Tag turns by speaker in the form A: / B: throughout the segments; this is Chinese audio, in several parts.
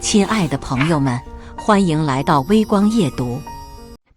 A: 亲爱的朋友们，欢迎来到微光夜读。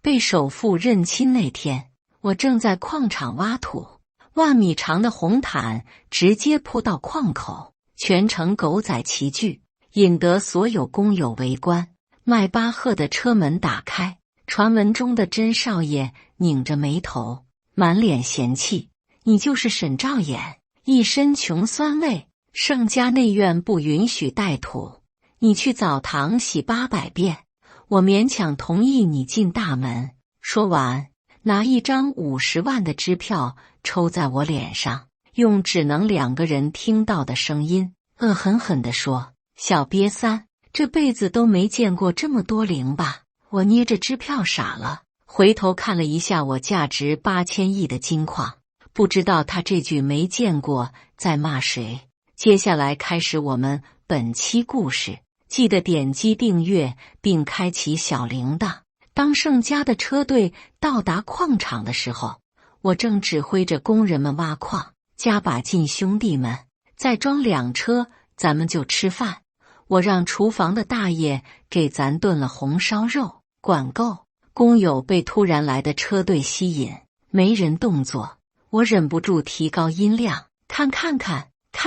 A: 被首富认亲那天，我正在矿场挖土，万米长的红毯直接铺到矿口，全城狗仔齐聚，引得所有工友围观。迈巴赫的车门打开，传闻中的甄少爷拧着眉头，满脸嫌弃：“你就是沈兆衍，一身穷酸味。盛家内院不允许带土。你去澡堂洗800遍，我勉强同意你进大门。”说完，拿一张50万的支票抽在我脸上，用只能2个人听到的声音，恶狠狠地说：“小瘪三，这辈子都没见过这么多零吧？”我捏着支票傻了，回头看了一下我价值8000亿的金矿，不知道他这句没见过在骂谁。接下来开始我们本期故事。记得点击订阅并开启小铃铛。当盛家的车队到达矿场的时候，我正指挥着工人们挖矿。加把劲，兄弟们，再装2车，咱们就吃饭。我让厨房的大爷给咱炖了红烧肉，管够。工友被突然来的车队吸引，没人动作。我忍不住提高音量：“看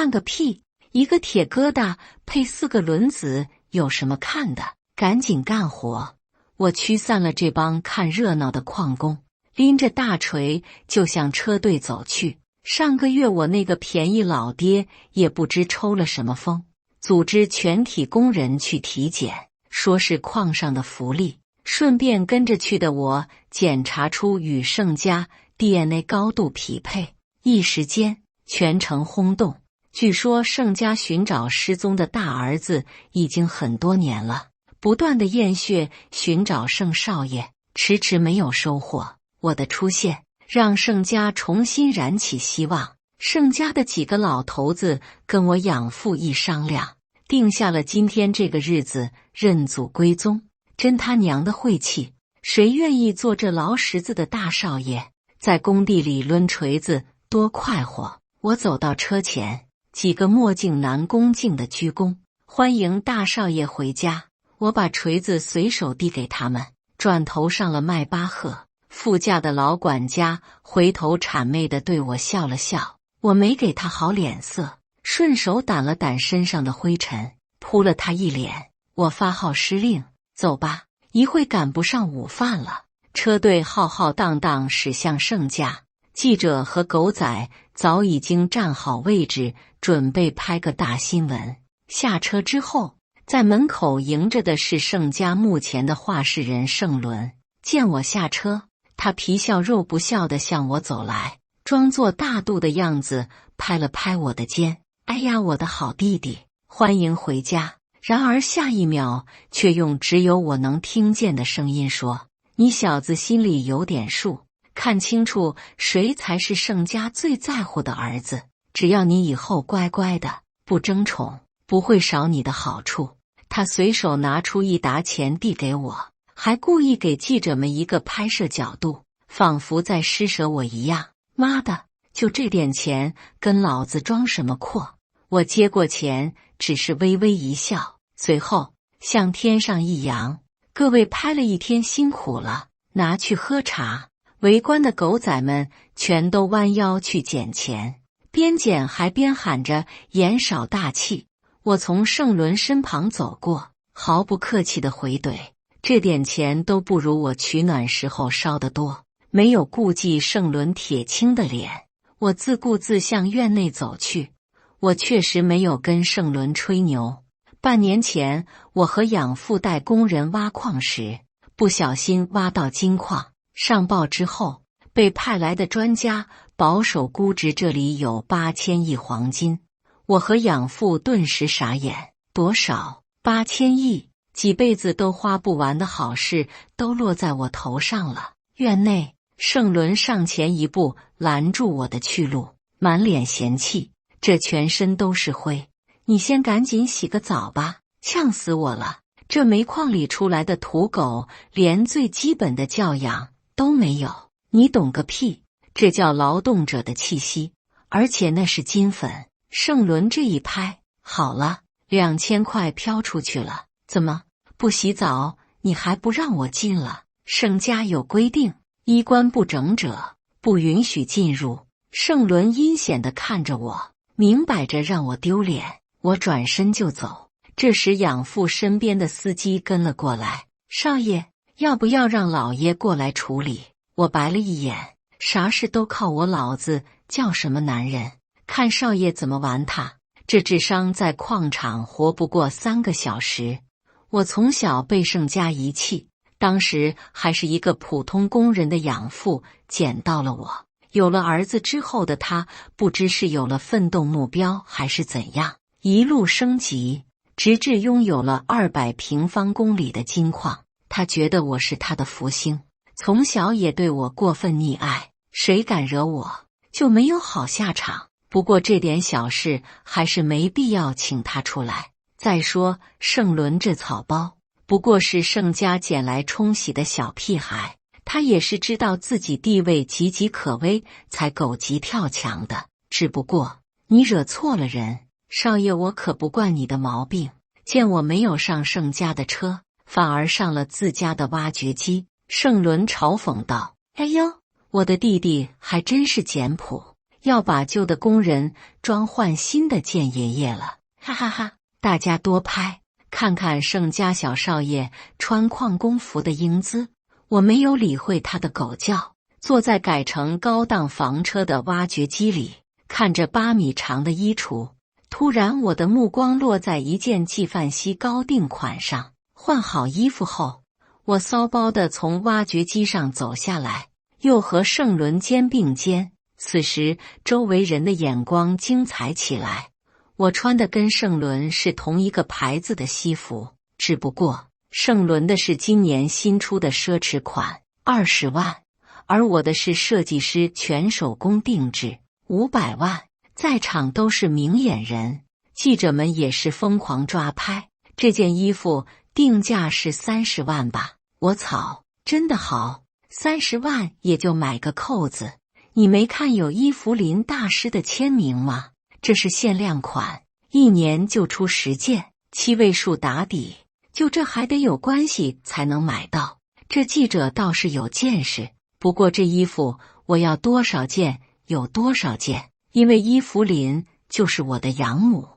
A: 个屁！一个铁疙瘩配4个轮子，有什么看的？赶紧干活！”我驱散了这帮看热闹的矿工，拎着大锤就向车队走去。上个月我那个便宜老爹也不知抽了什么风，组织全体工人去体检，说是矿上的福利。顺便跟着去的我检查出与盛家 DNA 高度匹配，一时间全城轰动。据说盛家寻找失踪的大儿子已经很多年了，不断的验血寻找盛少爷，迟迟没有收获。我的出现让盛家重新燃起希望。盛家的几个老头子跟我养父一商量，定下了今天这个日子，认祖归宗。真他娘的晦气！谁愿意做这劳什子的大少爷？在工地里抡锤子多快活！我走到车前，几个墨镜男恭敬的鞠躬，欢迎大少爷回家。我把锤子随手递给他们，转头上了迈巴赫。副驾的老管家回头谄媚地对我笑了笑，我没给他好脸色，顺手掸了掸身上的灰尘，扑了他一脸。我发号施令：“走吧，一会赶不上午饭了。”车队浩浩荡荡驶向盛家，记者和狗仔早已经站好位置，准备拍个大新闻。下车之后，在门口迎着的是盛家目前的话事人盛伦。见我下车，他皮笑肉不笑地向我走来，装作大度的样子，拍了拍我的肩：“哎呀，我的好弟弟，欢迎回家。”然而下一秒却用只有我能听见的声音说：“你小子心里有点数，看清楚谁才是盛家最在乎的儿子。只要你以后乖乖的，不争宠，不会少你的好处。”他随手拿出一沓钱递给我，还故意给记者们一个拍摄角度，仿佛在施舍我一样。妈的，就这点钱，跟老子装什么阔？我接过钱，只是微微一笑，随后向天上一扬：“各位拍了一天辛苦了，拿去喝茶。”围观的狗仔们全都弯腰去捡钱，边捡还边喊着盐少大气。我从盛伦身旁走过，毫不客气地回怼：“这点钱都不如我取暖时候烧得多。”没有顾忌盛伦铁青的脸，我自顾自向院内走去。我确实没有跟盛伦吹牛。半年前，我和养父带工人挖矿时，不小心挖到金矿。上报之后，被派来的专家保守估值这里有8000亿黄金。我和养父顿时傻眼：多少？8000亿？几辈子都花不完的好事都落在我头上了。院内，盛伦上前一步拦住我的去路，满脸嫌弃：“这全身都是灰，你先赶紧洗个澡吧，呛死我了！这煤矿里出来的土狗，连最基本的教养都没有，你懂个屁！这叫劳动者的气息，而且那是金粉。”盛伦这一拍，好了，2000块飘出去了，怎么不洗澡？你还不让我进了？盛家有规定，衣冠不整者不允许进入。盛伦阴险地看着我，明摆着让我丢脸。我转身就走。这时养父身边的司机跟了过来，少爷，要不要让老爷过来处理？我白了一眼，啥事都靠我老子，叫什么男人？看少爷怎么玩他！这智商在矿场活不过3个小时。我从小被盛家遗弃，当时还是一个普通工人的养父捡到了我。有了儿子之后的他，不知是有了奋斗目标还是怎样，一路升级，直至拥有了200平方公里的金矿。他觉得我是他的福星，从小也对我过分溺爱，谁敢惹我就没有好下场。不过这点小事还是没必要请他出来。再说盛伦这草包不过是盛家捡来冲洗的小屁孩，他也是知道自己地位岌岌可危才狗急跳墙的。只不过你惹错了人，少爷，我可不惯你的毛病。见我没有上盛家的车，反而上了自家的挖掘机，盛伦嘲讽道：“哎呦，我的弟弟还真是简朴，要把旧的工人装换新的见爷爷了，哈哈哈！”大家多拍，看看盛家小少爷穿矿工服的英姿。我没有理会他的狗叫，坐在改成高档房车的挖掘机里，看着8米长的衣橱。突然我的目光落在一件纪梵希高定款上。换好衣服后，我骚包地从挖掘机上走下来，又和盛伦肩并肩。此时周围人的眼光精彩起来。我穿的跟盛伦是同一个牌子的西服，只不过盛伦的是今年新出的奢侈款，20万，而我的是设计师全手工定制，500万。在场都是明眼人，记者们也是疯狂抓拍。这件衣服定价是30万吧？我操，真的好，30万也就买个扣子。你没看有伊芙琳大师的签名吗？这是限量款，1年就出10件，7位数打底，就这还得有关系才能买到。这记者倒是有见识，不过这衣服我要多少件有多少件，因为伊芙琳就是我的养母。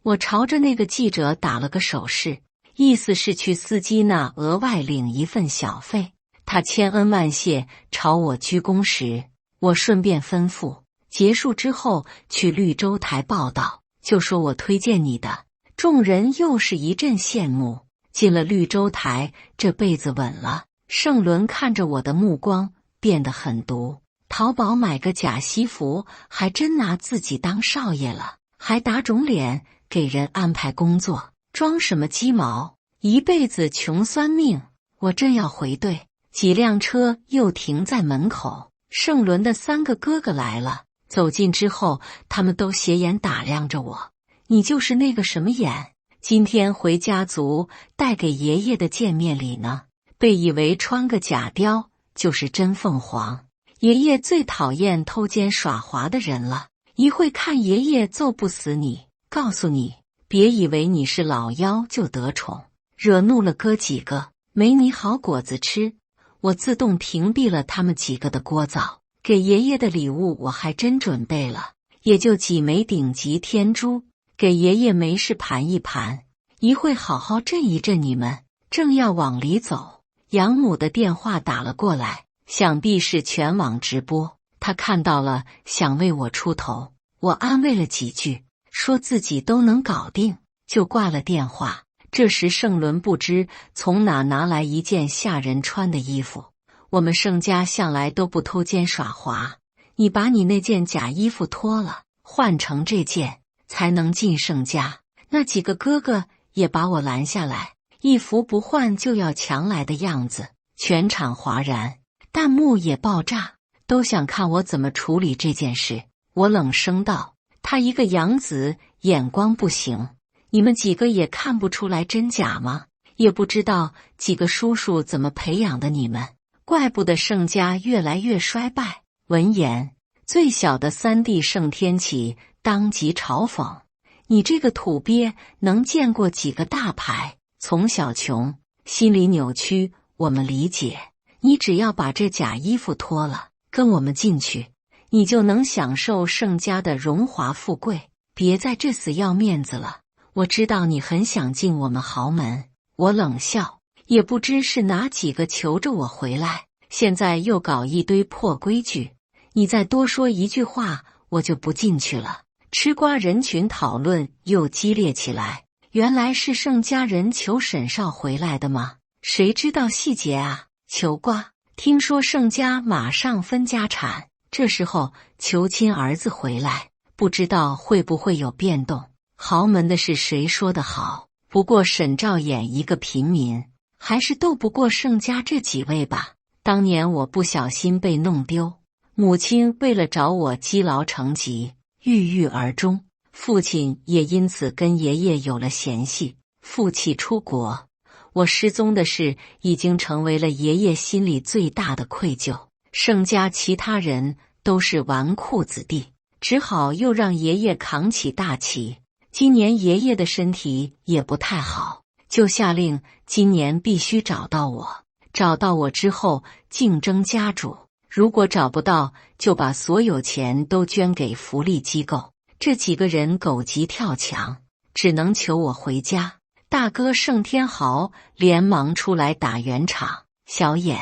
A: 我朝着那个记者打了个手势，意思是去司机那额外领一份小费。他千恩万谢，朝我鞠躬时，我顺便吩咐结束之后去绿洲台报道，就说我推荐你的。众人又是一阵羡慕。进了绿洲台，这辈子稳了。盛伦看着我的目光变得很毒。淘宝买个假西服，还真拿自己当少爷了，还打肿脸给人安排工作，装什么鸡毛？一辈子穷酸命。我正要回队，几辆车又停在门口。盛伦的3个哥哥来了。走近之后，他们都斜眼打量着我。你就是那个什么眼？今天回家族带给爷爷的见面礼呢？被以为穿个假貂就是真凤凰。爷爷最讨厌偷奸耍滑的人了，一会看爷爷揍不死你。告诉你，别以为你是老幺就得宠，惹怒了哥几个，没你好果子吃。我自动屏蔽了他们几个的聒噪。给爷爷的礼物我还真准备了，也就几枚顶级天珠，给爷爷没事盘一盘，一会好好震一震你们。正要往里走，养母的电话打了过来，想必是全网直播。他看到了，想为我出头。我安慰了几句，说自己都能搞定，就挂了电话。这时盛伦不知从哪拿来一件下人穿的衣服。我们盛家向来都不偷奸耍滑，你把你那件假衣服脱了，换成这件，才能进盛家。那几个哥哥也把我拦下来，一副不换就要抢来的样子。全场哗然，弹幕也爆炸，都想看我怎么处理这件事。我冷声道：他一个养子，眼光不行，你们几个也看不出来真假吗？也不知道几个叔叔怎么培养的你们。怪不得盛家越来越衰败。闻言，最小的3弟盛天启当即嘲讽：你这个土鳖能见过几个大牌？从小穷，心理扭曲，我们理解。你只要把这假衣服脱了，跟我们进去，你就能享受盛家的荣华富贵。别在这死要面子了。我知道你很想进我们豪门。我冷笑，也不知是哪几个求着我回来，现在又搞一堆破规矩。你再多说一句话，我就不进去了。吃瓜人群讨论又激烈起来。原来是盛家人求沈少回来的吗？谁知道细节啊？求瓜，听说盛家马上分家产，这时候求亲儿子回来，不知道会不会有变动。豪门的事谁说的好？不过沈兆衍一个平民，还是斗不过盛家这几位吧。当年我不小心被弄丢，母亲为了找我积劳成疾，郁郁而终。父亲也因此跟爷爷有了嫌隙，负气出国。我失踪的事已经成为了爷爷心里最大的愧疚。盛家其他人都是纨绔子弟，只好又让爷爷扛起大旗。今年爷爷的身体也不太好，就下令今年必须找到我。找到我之后竞争家主，如果找不到，就把所有钱都捐给福利机构。这几个人狗急跳墙，只能求我回家。大哥盛天豪连忙出来打圆场。小衍，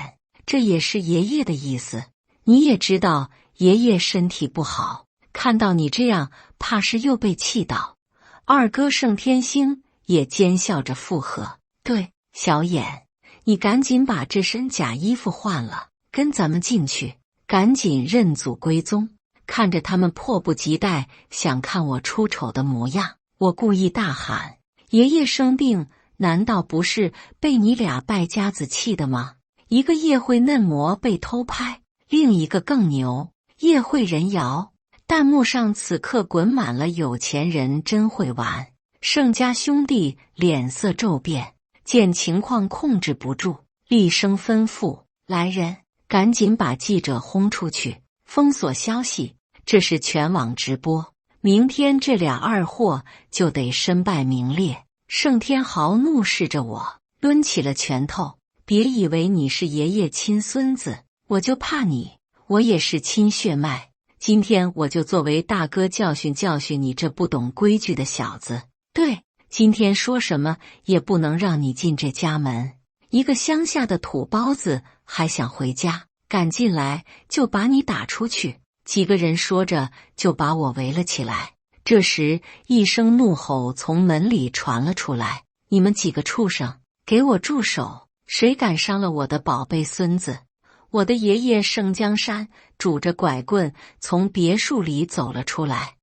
A: 这也是爷爷的意思。你也知道爷爷身体不好，看到你这样，怕是又被气到。二哥盛天星也奸笑着附和。对，小衍，你赶紧把这身假衣服换了，跟咱们进去，赶紧认祖归宗。看着他们迫不及待想看我出丑的模样，我故意大喊：爷爷生病，难道不是被你俩败家子气的吗？一个叶惠嫩模被偷拍，另一个更牛，叶惠人摇。弹幕上此刻滚满了有钱人真会玩。盛家兄弟脸色骤变，见情况控制不住，厉声吩咐来人，赶紧把记者轰出去，封锁消息。这是全网直播，明天这俩二货就得身败名裂。盛天豪怒视着我，抡起了拳头。别以为你是爷爷亲孙子，我就怕你，我也是亲血脉。今天我就作为大哥教训教训你这不懂规矩的小子。对，今天说什么也不能让你进这家门。一个乡下的土包子还想回家，敢进来就把你打出去。几个人说着就把我围了起来。这时一声怒吼从门里传了出来：你们几个畜生，给我住手！谁敢伤了我的宝贝孙子？我的爷爷盛江山拄着拐棍从别墅里走了出来。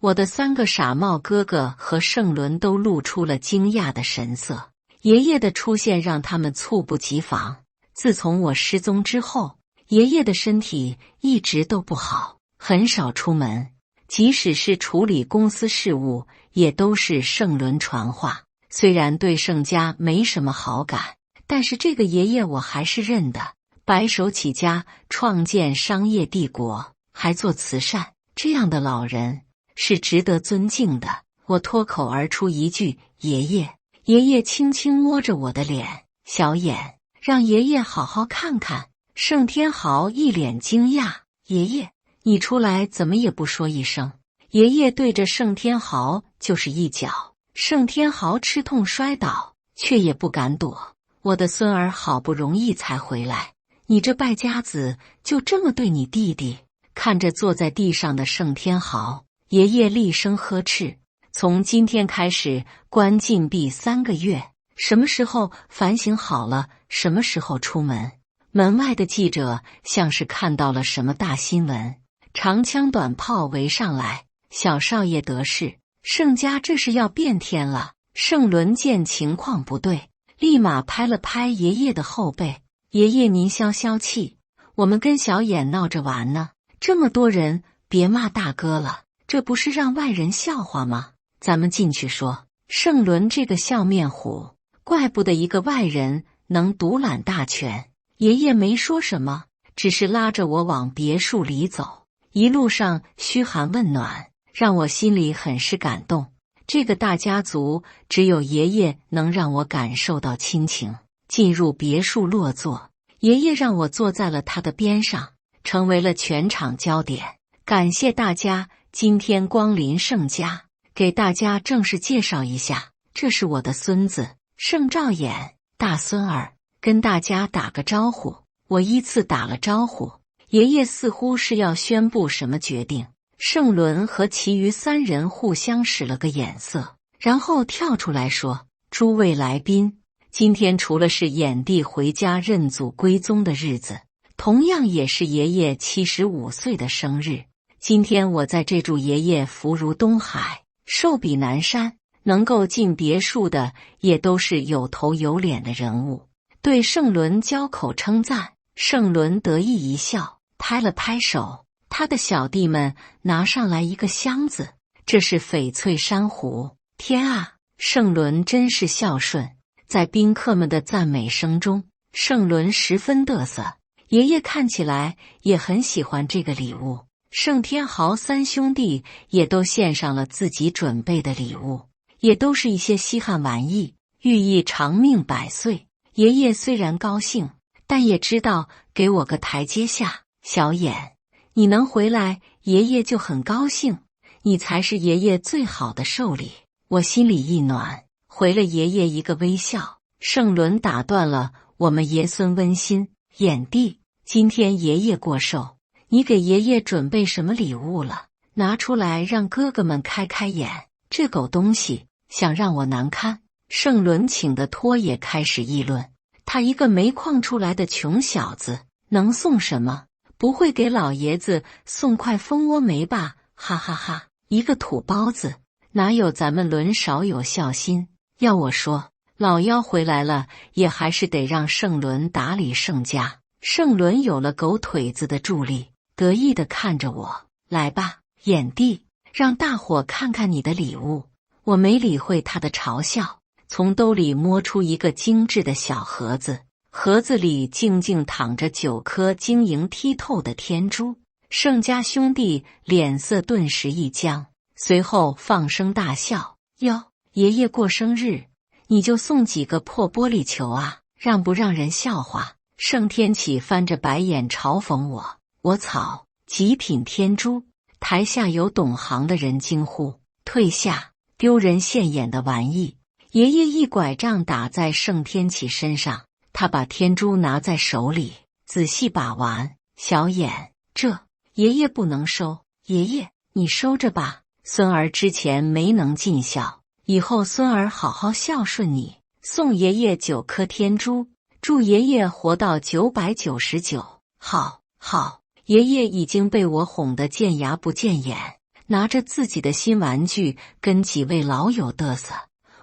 A: 我的三个傻帽哥哥和盛伦都露出了惊讶的神色。爷爷的出现让他们猝不及防。自从我失踪之后，爷爷的身体一直都不好，很少出门，即使是处理公司事务，也都是盛伦传话。虽然对盛家没什么好感，但是这个爷爷我还是认的。白手起家，创建商业帝国，还做慈善，这样的老人是值得尊敬的。我脱口而出一句：爷爷。爷爷轻轻摸着我的脸：小衍，让爷爷好好看看。盛天豪一脸惊讶：爷爷，你出来怎么也不说一声？爷爷对着盛天豪就是一脚，盛天豪吃痛摔倒，却也不敢躲。我的孙儿好不容易才回来，你这败家子就这么对你弟弟？看着坐在地上的盛天豪，爷爷厉声呵斥：从今天开始关禁闭3个月，什么时候反省好了，什么时候出门。门外的记者像是看到了什么大新闻，长枪短炮围上来：小少爷得势，盛家这是要变天了。盛伦见情况不对，立马拍了拍爷爷的后背：爷爷您消消气，我们跟小衍闹着玩呢，这么多人，别骂大哥了，这不是让外人笑话吗？咱们进去说。盛伦这个笑面虎，怪不得一个外人能独揽大权。爷爷没说什么，只是拉着我往别墅里走，一路上嘘寒问暖，让我心里很是感动。这个大家族只有爷爷能让我感受到亲情。进入别墅落座，爷爷让我坐在了他的边上，成为了全场焦点。感谢大家今天光临盛家，给大家正式介绍一下，这是我的孙子盛兆衍，大孙儿，跟大家打个招呼。我依次打了招呼，爷爷似乎是要宣布什么决定。盛伦和其余3人互相使了个眼色，然后跳出来说：“诸位来宾，今天除了是衍帝回家认祖归宗的日子，同样也是爷爷75岁的生日。今天我在这祝爷爷福如东海，寿比南山。能够进别墅的也都是有头有脸的人物。”对盛伦交口称赞，盛伦得意一笑，拍了拍手。他的小弟们拿上来一个箱子，这是翡翠珊瑚。天啊，盛伦真是孝顺。在宾客们的赞美声中，盛伦十分得瑟。爷爷看起来也很喜欢这个礼物。盛天豪3兄弟也都献上了自己准备的礼物，也都是一些稀罕玩意，寓意长命百岁。爷爷虽然高兴，但也知道给我个台阶下。小衍，你能回来，爷爷就很高兴，你才是爷爷最好的寿礼。我心里一暖，回了爷爷一个微笑。盛伦打断了我们爷孙温馨：“衍帝，今天爷爷过寿，你给爷爷准备什么礼物了？拿出来让哥哥们开开眼。这狗东西想让我难堪。”盛伦请的托也开始议论：“他一个没矿出来的穷小子，能送什么？不会给老爷子送块蜂窝煤吧？哈哈哈！一个土包子，哪有咱们伦少有孝心？要我说，老幺回来了，也还是得让盛伦打理盛家。”盛伦有了狗腿子的助力，得意地看着我：“来吧，衍帝，让大伙看看你的礼物。”我没理会他的嘲笑，从兜里摸出一个精致的小盒子，盒子里静静躺着9颗晶莹剔透的天珠。盛家兄弟脸色顿时一僵，随后放声大笑：“哟，爷爷过生日，你就送几个破玻璃球啊，让不让人笑话？”盛天启翻着白眼嘲讽我：“我操，极品天珠！”台下有懂行的人惊呼：“退下！丢人现眼的玩意！”爷爷一拐杖打在盛天启身上，他把天珠拿在手里，仔细把玩。“小衍，这爷爷不能收。爷爷，你收着吧。孙儿之前没能尽孝，以后孙儿好好孝顺你，送爷爷9颗天珠，祝爷爷活到999。”好，好。爷爷已经被我哄得见牙不见眼，拿着自己的新玩具跟几位老友嘚瑟。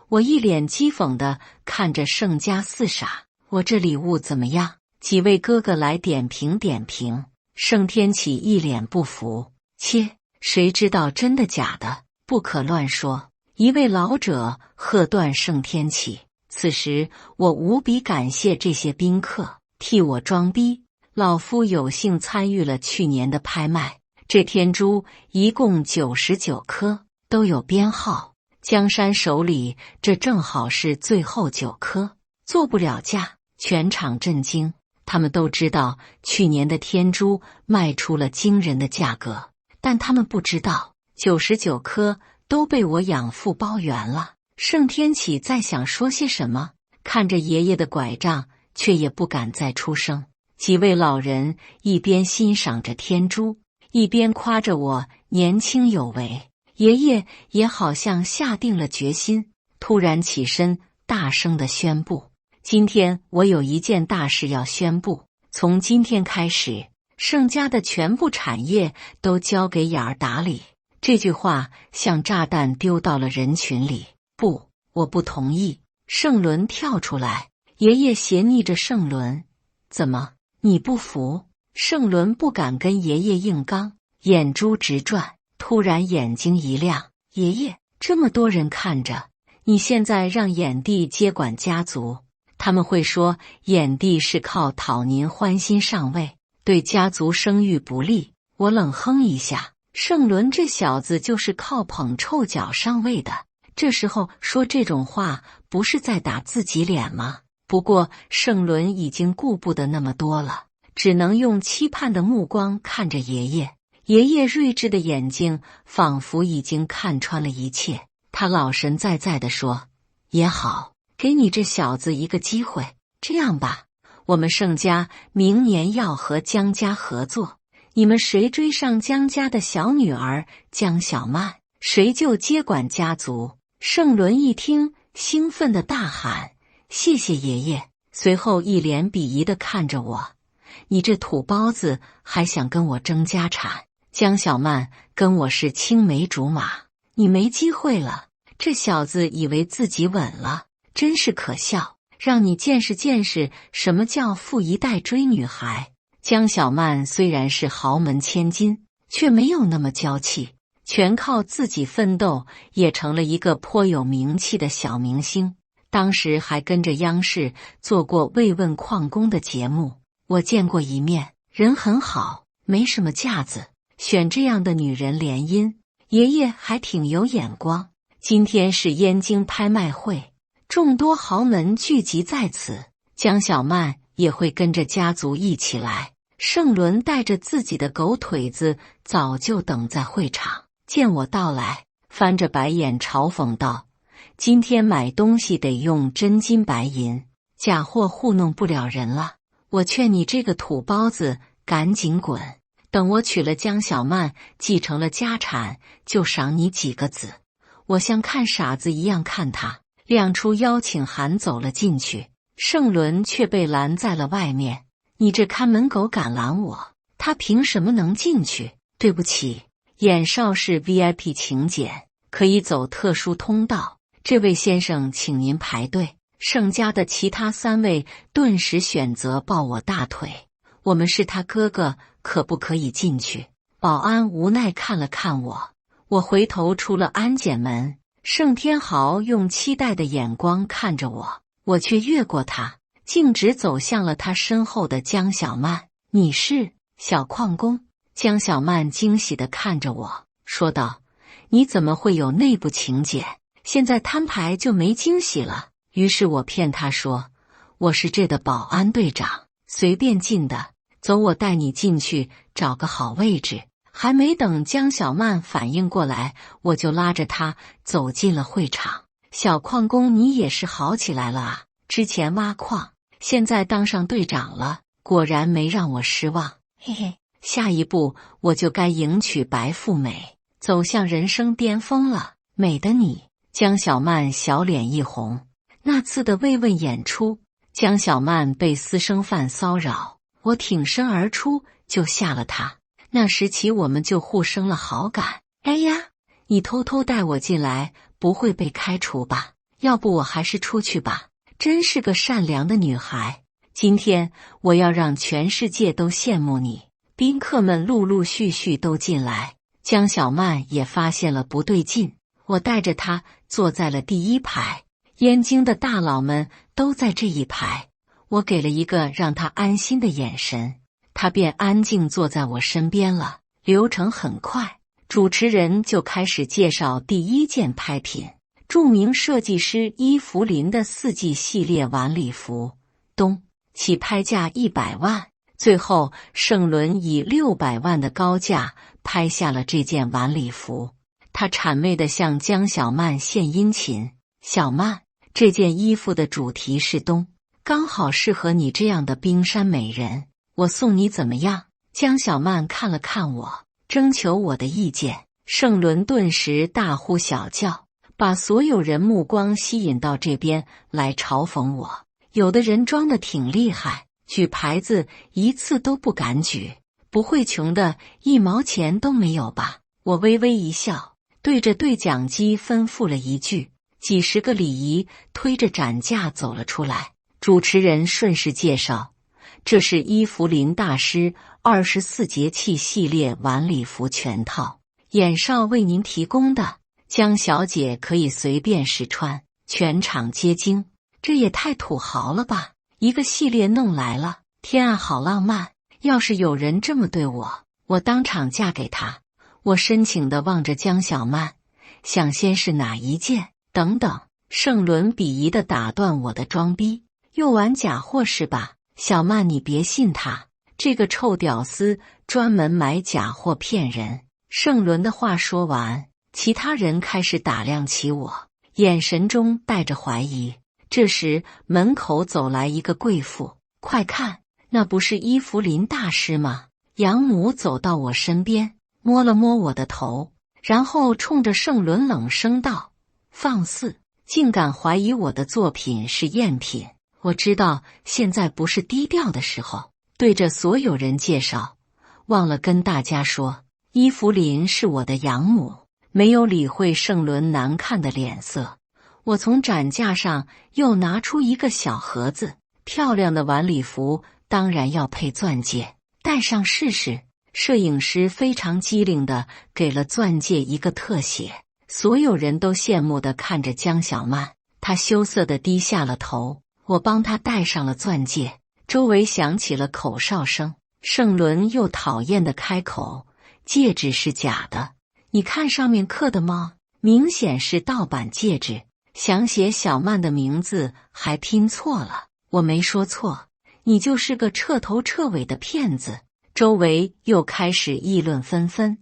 A: 我一脸讥讽地看着盛家4傻：“我这礼物怎么样？几位哥哥来点评点评。”盛天启一脸不服：“切，谁知道真的假的？不可乱说。”一位老者喝断盛天启。此时我无比感谢这些宾客替我装逼。老夫有幸参与了去年的拍卖，这天珠一共99颗，都有编号。江山手里这正好是最后9颗，做不了价。全场震惊，他们都知道去年的天珠卖出了惊人的价格，但他们不知道99颗都被我养父包圆了。盛天启在想说些什么，看着爷爷的拐杖，却也不敢再出声。几位老人一边欣赏着天珠，一边夸着我年轻有为。爷爷也好像下定了决心，突然起身，大声地宣布：“今天我有一件大事要宣布，从今天开始，盛家的全部产业都交给衍儿打理。”这句话像炸弹丢到了人群里。不，我不同意。盛伦跳出来，爷爷斜睨着盛伦：“怎么？你不服？”盛伦不敢跟爷爷硬刚，眼珠直转，突然眼睛一亮：“爷爷，这么多人看着，你现在让衍帝接管家族，他们会说衍帝是靠讨您欢心上位，对家族声誉不利。”我冷哼一下：盛伦这小子就是靠捧臭脚上位的，这时候说这种话，不是在打自己脸吗？不过盛伦已经顾不得那么多了，只能用期盼的目光看着爷爷。爷爷睿智的眼睛仿佛已经看穿了一切，他老神在在地说：“也好，给你这小子一个机会。这样吧，我们盛家明年要和江家合作，你们谁追上江家的小女儿江小曼，谁就接管家族。”盛伦一听，兴奋地大喊：“谢谢爷爷！”随后一脸鄙夷地看着我：“你这土包子还想跟我争家产？江小曼跟我是青梅竹马，你没机会了。”这小子以为自己稳了，真是可笑，让你见识见识什么叫富一代追女孩。江小曼虽然是豪门千金，却没有那么娇气，全靠自己奋斗，也成了一个颇有名气的小明星。当时还跟着央视做过慰问矿工的节目，我见过一面，人很好，没什么架子，选这样的女人联姻，爷爷还挺有眼光。今天是燕京拍卖会，众多豪门聚集在此，江小曼也会跟着家族一起来。盛伦带着自己的狗腿子早就等在会场，见我到来，翻着白眼嘲讽道：“今天买东西得用真金白银，假货糊弄不了人了。我劝你这个土包子赶紧滚，等我娶了江小曼，继承了家产，就赏你几个子。”我像看傻子一样看他，亮出邀请函走了进去。盛伦却被拦在了外面：“你这看门狗敢拦我，他凭什么能进去？”“对不起，眼少是 VIP 请柬，可以走特殊通道。这位先生，请您排队。”盛家的其他3位顿时选择抱我大腿：“我们是他哥哥，可不可以进去？”保安无奈看了看我，我回头出了安检门。盛天豪用期待的眼光看着我，我却越过他，径直走向了他身后的江小曼。“你是小矿工？”江小曼惊喜地看着我说道：“你怎么会有内部请柬？现在摊牌就没惊喜了。”于是我骗他说：“我是这的保安队长，随便进的，走，我带你进去，找个好位置。”还没等江小曼反应过来，我就拉着她走进了会场。“小矿工，你也是好起来了啊！之前挖矿，现在当上队长了，果然没让我失望。嘿嘿，下一步我就该迎娶白富美，走向人生巅峰了。美的你！”江小曼小脸一红。那次的慰问演出，江小曼被私生饭骚扰，我挺身而出就吓了她。那时起我们就互生了好感。“哎呀，你偷偷带我进来，不会被开除吧？要不我还是出去吧。真是个善良的女孩。今天我要让全世界都羡慕你。”宾客们陆陆续续都进来，江小曼也发现了不对劲。我带着她坐在了第1排，燕京的大佬们都在这一排。我给了一个让她安心的眼神，他便安静坐在我身边了。流程很快，主持人就开始介绍第1件拍品，著名设计师伊芙琳的4季系列晚礼服，东起拍价100万。最后盛伦以600万的高价拍下了这件晚礼服。他谄媚地向江小曼献殷勤：“小曼，这件衣服的主题是冬，刚好适合你这样的冰山美人。我送你怎么样？”江小曼看了看我，征求我的意见。盛伦顿时大呼小叫，把所有人目光吸引到这边来嘲讽我。有的人装得挺厉害，举牌子一次都不敢举，不会穷的1毛钱都没有吧？我微微一笑，对着对讲机吩咐了一句，几十个礼仪推着展架走了出来。主持人顺势介绍：“这是伊芙琳大师24节气系列晚礼服全套，眼少为您提供的，江小姐可以随便试穿。”全场皆惊，这也太土豪了吧！一个系列弄来了，天啊，好浪漫！要是有人这么对我，我当场嫁给他。我深情地望着江小曼，想先是哪一件，等等。盛伦鄙夷地打断我的装逼，又玩假货是吧？小曼，你别信他，这个臭屌丝专门买假货骗人。盛伦的话说完，其他人开始打量起我，眼神中带着怀疑。这时门口走来一个贵妇，快看，那不是伊芙琳大师吗？养母走到我身边，摸了摸我的头，然后冲着盛伦冷声道：放肆，竟敢怀疑我的作品是赝品！我知道现在不是低调的时候，对着所有人介绍，忘了跟大家说，伊芙琳是我的养母。没有理会盛伦难看的脸色，我从展架上又拿出一个小盒子，漂亮的晚礼服当然要配钻戒，戴上试试。摄影师非常机灵地给了钻戒一个特写，所有人都羡慕地看着江小曼，她羞涩地低下了头。我帮她戴上了钻戒，周围响起了口哨声。盛伦又讨厌地开口：戒指是假的，你看上面刻的吗？明显是盗版戒指，想写小曼的名字还拼错了。我没说错，你就是个彻头彻尾的骗子。周围又开始议论纷纷。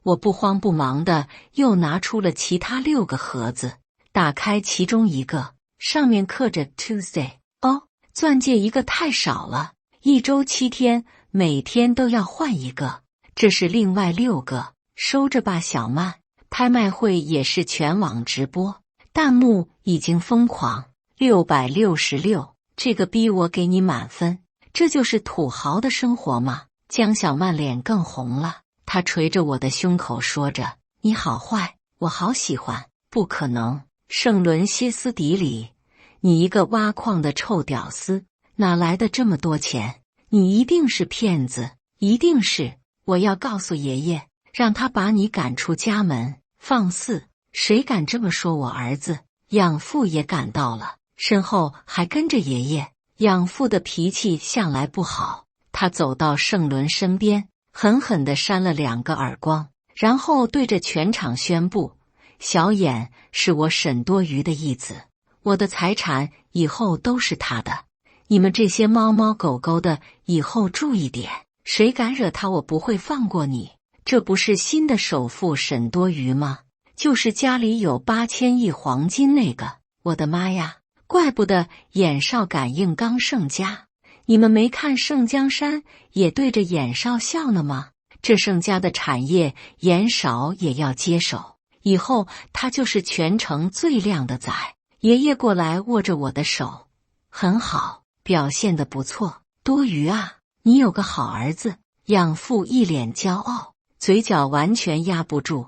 A: 我不慌不忙的又拿出了其他6个盒子，打开其中一个，上面刻着 Tuesday。 哦，钻戒一个太少了，1周7天，每天都要换一个。这是另外6个，收着吧小曼。拍卖会也是全网直播，弹幕已经疯狂，666，这个逼我给你满分。这就是土豪的生活吗？江小曼脸更红了，她捶着我的胸口说着：你好坏，我好喜欢。不可能！盛伦歇斯底里，你一个挖矿的臭屌丝，哪来的这么多钱？你一定是骗子，一定是！我要告诉爷爷，让他把你赶出家门。放肆！谁敢这么说我儿子？养父也赶到了，身后还跟着爷爷。养父的脾气向来不好，他走到盛伦身边，狠狠地扇了2个耳光，然后对着全场宣布：小眼是我沈多余的义子，我的财产以后都是他的。你们这些猫猫狗狗的以后注意点，谁敢惹他，我不会放过你。这不是新的首富沈多余吗？就是家里有8000亿黄金那个。我的妈呀，怪不得眼少敢硬刚盛家。你们没看盛江山也对着眼少笑呢吗？这盛家的产业眼少也要接手，以后他就是全城最靓的仔。爷爷过来握着我的手：很好，表现得不错，多余啊，你有个好儿子。养父一脸骄傲，嘴角完全压不住：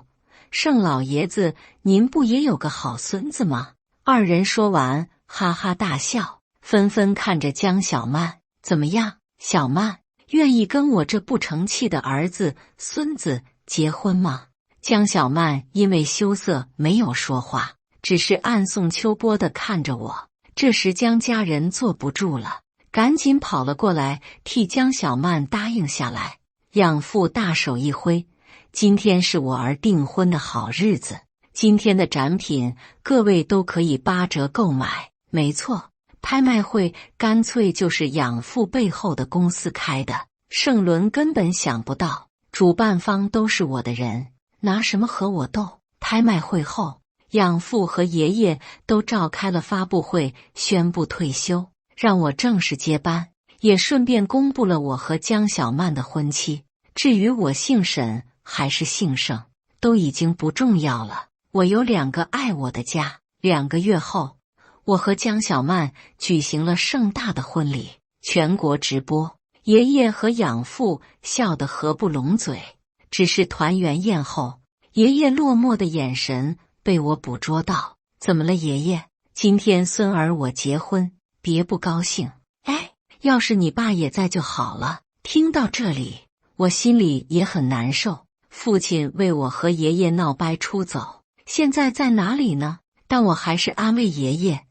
A: 盛老爷子，您不也有个好孙子吗？2人说完哈哈大笑，纷纷看着江小曼：怎么样，小曼，愿意跟我这不成器的儿子孙子结婚吗？江小曼因为羞涩没有说话，只是暗送秋波地看着我。这时江家人坐不住了，赶紧跑了过来替江小曼答应下来。养父大手一挥：今天是我儿订婚的好日子，今天的展品各位都可以8折购买。没错，拍卖会干脆就是养父背后的公司开的。盛伦根本想不到，主办方都是我的人，拿什么和我斗？拍卖会后，养父和爷爷都召开了发布会，宣布退休，让我正式接班，也顺便公布了我和江小曼的婚期。至于我姓沈还是姓盛，都已经不重要了。我有2个爱我的家。2个月后，我和江小曼举行了盛大的婚礼，全国直播。爷爷和养父笑得合不拢嘴。只是团圆宴后，爷爷落寞的眼神被我捕捉到。怎么了爷爷？今天孙儿我结婚，别不高兴。哎，要是你爸也在就好了。听到这里，我心里也很难受。父亲为我和爷爷闹掰出走，现在在哪里呢？但我还是安慰爷爷，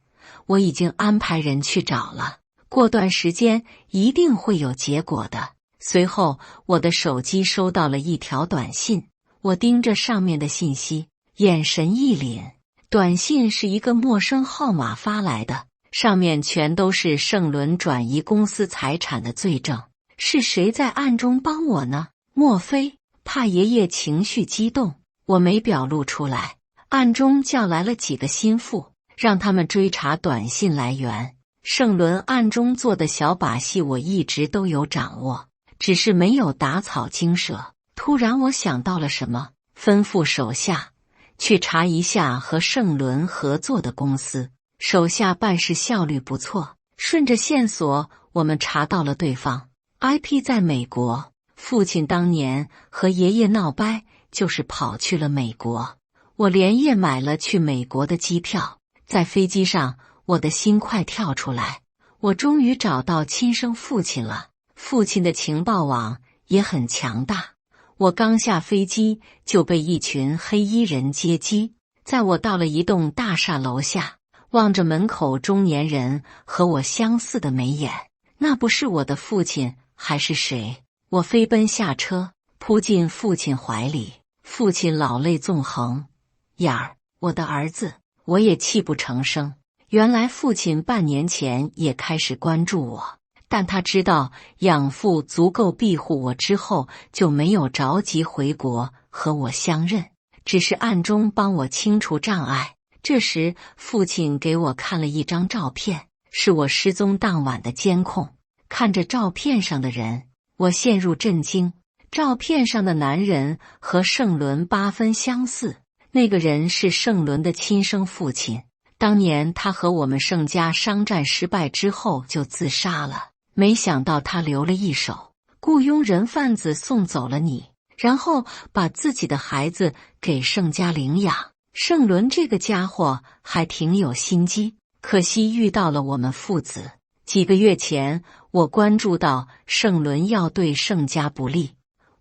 A: 我已经安排人去找了，过段时间一定会有结果的。随后，我的手机收到了一条短信，我盯着上面的信息，眼神一凛。短信是一个陌生号码发来的，上面全都是盛伦转移公司财产的罪证。是谁在暗中帮我呢？莫非怕爷爷情绪激动，我没表露出来，暗中叫来了几个心腹，让他们追查短信来源。盛伦暗中做的小把戏我一直都有掌握，只是没有打草惊蛇。突然我想到了什么，吩咐手下去查一下和盛伦合作的公司。手下办事效率不错，顺着线索我们查到了对方 IP 在美国。父亲当年和爷爷闹掰，就是跑去了美国。我连夜买了去美国的机票，在飞机上我的心快跳出来，我终于找到亲生父亲了。父亲的情报网也很强大，我刚下飞机就被一群黑衣人接机，在我到了一栋大厦楼下，望着门口中年人和我相似的眉眼，那不是我的父亲还是谁？我飞奔下车，扑进父亲怀里，父亲老泪纵横。燕儿，我的儿子，我也泣不成声。原来父亲半年前也开始关注我，但他知道养父足够庇护我之后，就没有着急回国和我相认，只是暗中帮我清除障碍。这时父亲给我看了一张照片，是我失踪当晚的监控。看着照片上的人，我陷入震惊。照片上的男人和盛伦8分相似，那个人是盛伦的亲生父亲。当年他和我们盛家商战失败之后就自杀了，没想到他留了一手，雇佣人贩子送走了你，然后把自己的孩子给盛家领养。盛伦这个家伙还挺有心机，可惜遇到了我们父子。几个月前我关注到盛伦要对盛家不利，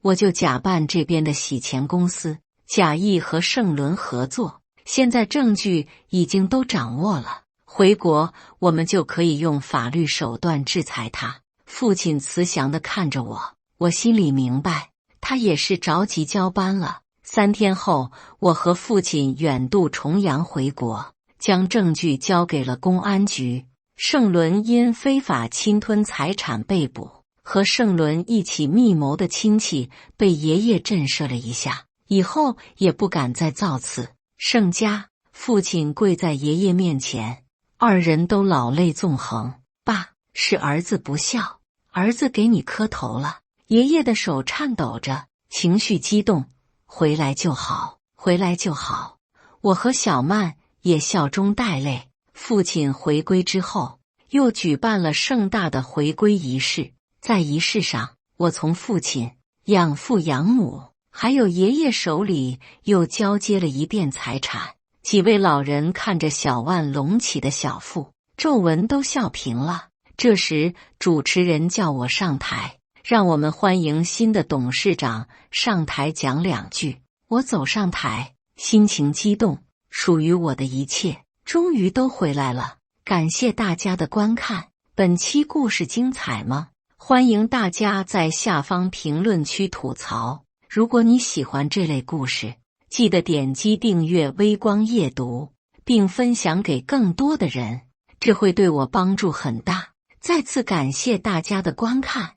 A: 我就假扮这边的洗钱公司，假意和盛伦合作。现在证据已经都掌握了，回国我们就可以用法律手段制裁他。父亲慈祥地看着我，我心里明白，他也是着急交班了。3天后，我和父亲远渡重洋回国，将证据交给了公安局。盛伦因非法侵吞财产被捕，和盛伦一起密谋的亲戚被爷爷震慑了一下，以后也不敢再造次。盛家，父亲跪在爷爷面前，二人都老泪纵横。爸，是儿子不孝，儿子给你磕头了。爷爷的手颤抖着，情绪激动，回来就好，回来就好。我和小曼也笑中带泪。父亲回归之后，又举办了盛大的回归仪式。在仪式上，我从父亲、养父养母还有爷爷手里又交接了一遍财产。几位老人看着小腕隆起的小腹，皱纹都笑平了。这时主持人叫我上台，让我们欢迎新的董事长上台讲2句。我走上台，心情激动，属于我的一切终于都回来了。感谢大家的观看，本期故事精彩吗？欢迎大家在下方评论区吐槽。如果你喜欢这类故事，记得点击订阅微光夜读，并分享给更多的人，这会对我帮助很大。再次感谢大家的观看。